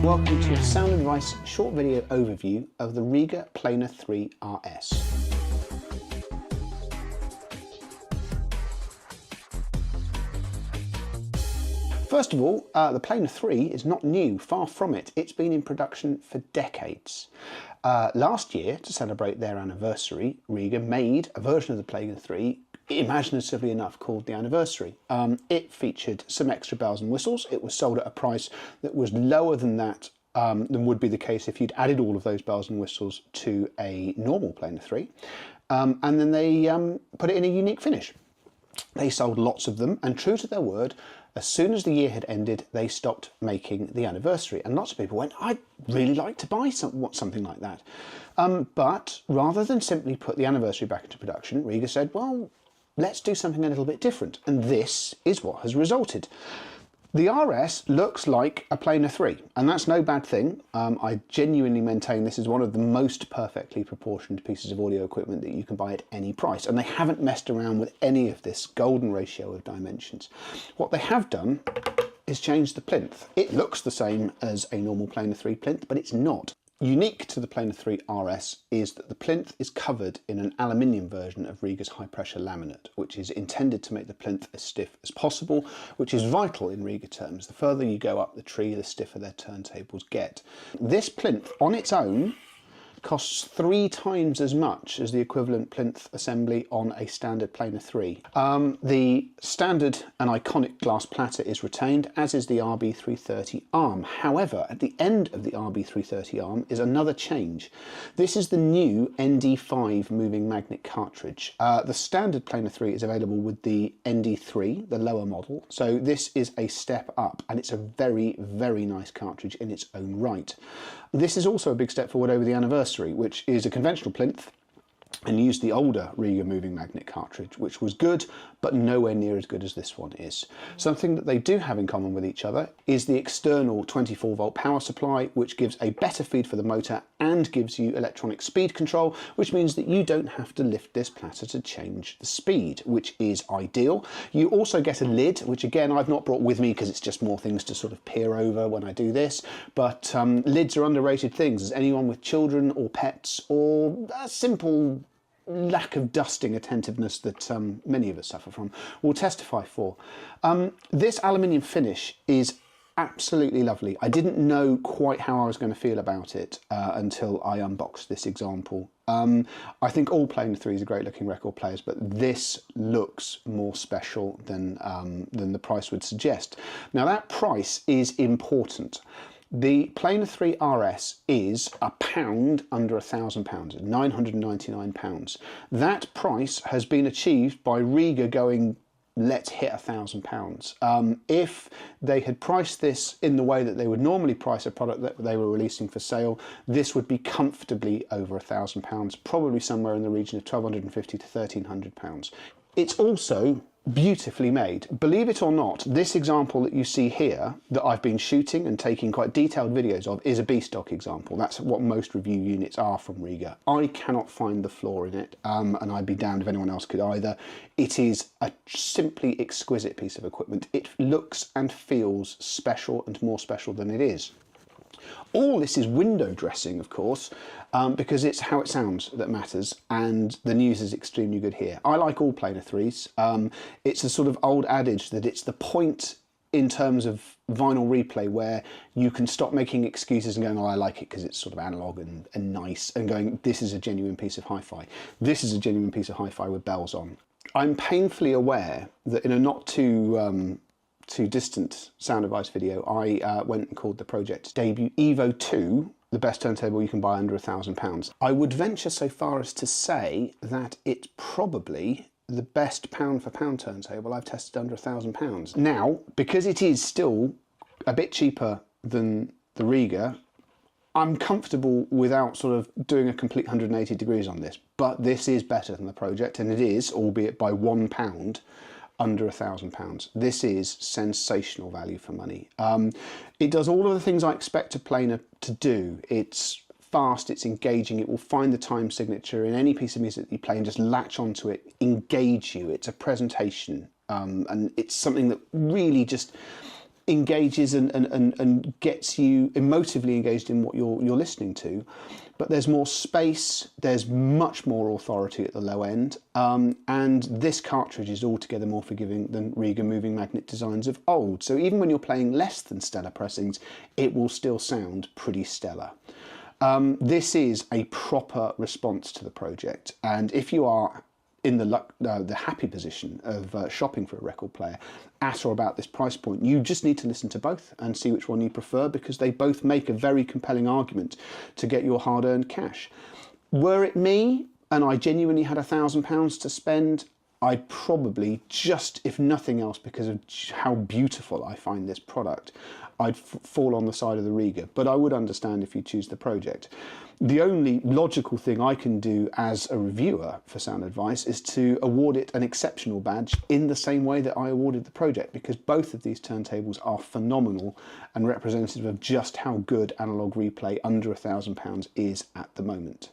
Welcome to a Sound-Advice short video overview of the Rega Planar 3 RS. First of all, the Planar 3 is not new, far from it. It's been in production for decades. Last year, to celebrate their anniversary, Rega made a version of the Planar 3 imaginatively enough called the Anniversary. It featured some extra bells and whistles. It was sold at a price that was lower than that than would be the case if you'd added all of those bells and whistles to a normal Planar 3. And then they put it in a unique finish. They sold lots of them, and true to their word, as soon as the year had ended, they stopped making the Anniversary. And lots of people went, I'd really like to buy something like that. But rather than simply put the Anniversary back into production, Rega said, well, let's do something a little bit different. And this is what has resulted. The RS looks like a Planar 3, and that's no bad thing. I genuinely maintain this is one of the most perfectly proportioned pieces of audio equipment that you can buy at any price, and they haven't messed around with any of this golden ratio of dimensions. What they have done is change the plinth. It looks the same as a normal Planar 3 plinth, but it's not. Unique to the Planar 3 RS is that the plinth is covered in an aluminium version of Rega's High Pressure Laminate, which is intended to make the plinth as stiff as possible, which is vital in Rega terms. The further you go up the tree, the stiffer their turntables get. This plinth on its own costs 3 times as much as the equivalent plinth assembly on a standard Planar 3. The standard and iconic glass platter is retained, as is the RB330 arm. However, at the end of the RB330 arm is another change. This is the new Nd5 moving magnet cartridge. The standard Planar 3 is available with the Nd3, the lower model, so this is a step up, and it's a very, very nice cartridge in its own right. This is also a big step forward over the Anniversary, which is a conventional plinth and used the older Rega moving magnet cartridge, which was good, but nowhere near as good as this one is. Something that they do have in common with each other is the external 24-volt power supply, which gives a better feed for the motor and gives you electronic speed control, which means that you don't have to lift this platter to change the speed, which is ideal. You also get a lid, which again I've not brought with me because it's just more things to sort of peer over when I do this, but lids are underrated things, as anyone with children or pets or a simple lack of dusting attentiveness that many of us suffer from will testify for. This aluminium finish is absolutely lovely. I didn't know quite how I was going to feel about it until I unboxed this example. I think all Planar 3s are great looking record players, but this looks more special than the price would suggest. Now that price is important. The Planar 3 RS is £1 under £1,000, £999. That price has been achieved by Rega going, let's hit £1,000. If they had priced this in the way that they would normally price a product that they were releasing for sale, this would be comfortably over £1,000, probably somewhere in the region of £1,250 to £1,300. It's also beautifully made. Believe it or not, this example that you see here that I've been shooting and taking quite detailed videos of is a B-stock example. That's what most review units are from Rega. I cannot find the flaw in it, and I'd be damned if anyone else could either. It is a simply exquisite piece of equipment. It looks and feels special, and more special than it is. All this is window dressing, of course, because it's how it sounds that matters, and the news is extremely good here. I like all Planar 3s. It's a sort of old adage that it's the point in terms of vinyl replay where you can stop making excuses and going, oh, I like it because it's sort of analog and nice, and going, this is a genuine piece of hi-fi. This is a genuine piece of hi-fi with bells on. I'm painfully aware that in a not too distant Sound-Advice video, I went and called the project's debut Evo 2 the best turntable you can buy under £1,000. I would venture so far as to say that it's probably the best pound for pound turntable I've tested under £1,000. Now, because it is still a bit cheaper than the Rega, I'm comfortable without sort of doing a complete 180 degrees on this, but this is better than the project, and it is, albeit by £1, under £1,000. This is sensational value for money. It does all of the things I expect a planar to do. It's fast, it's engaging, it will find the time signature in any piece of music that you play and just latch onto it, engage you. It's a presentation, and it's something that really just engages and gets you emotively engaged in what you're listening to, but there's more space, there's much more authority at the low end, and this cartridge is altogether more forgiving than Rega moving magnet designs of old. So even when you're playing less than stellar pressings, it will still sound pretty stellar. This is a proper response to the project, and if you are in the happy position of shopping for a record player at or about this price point, you just need to listen to both and see which one you prefer, because they both make a very compelling argument to get your hard-earned cash. Were it me and I genuinely had £1,000 to spend, I'd probably, just if nothing else because of how beautiful I find this product, I'd fall on the side of the Rega, but I would understand if you choose the project. The only logical thing I can do as a reviewer for Sound-Advice is to award it an exceptional badge in the same way that I awarded the project, because both of these turntables are phenomenal and representative of just how good analog replay under £1,000 is at the moment.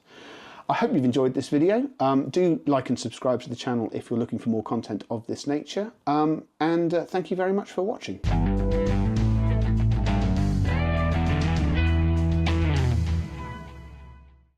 I hope you've enjoyed this video. Do like and subscribe to the channel if you're looking for more content of this nature, and thank you very much for watching.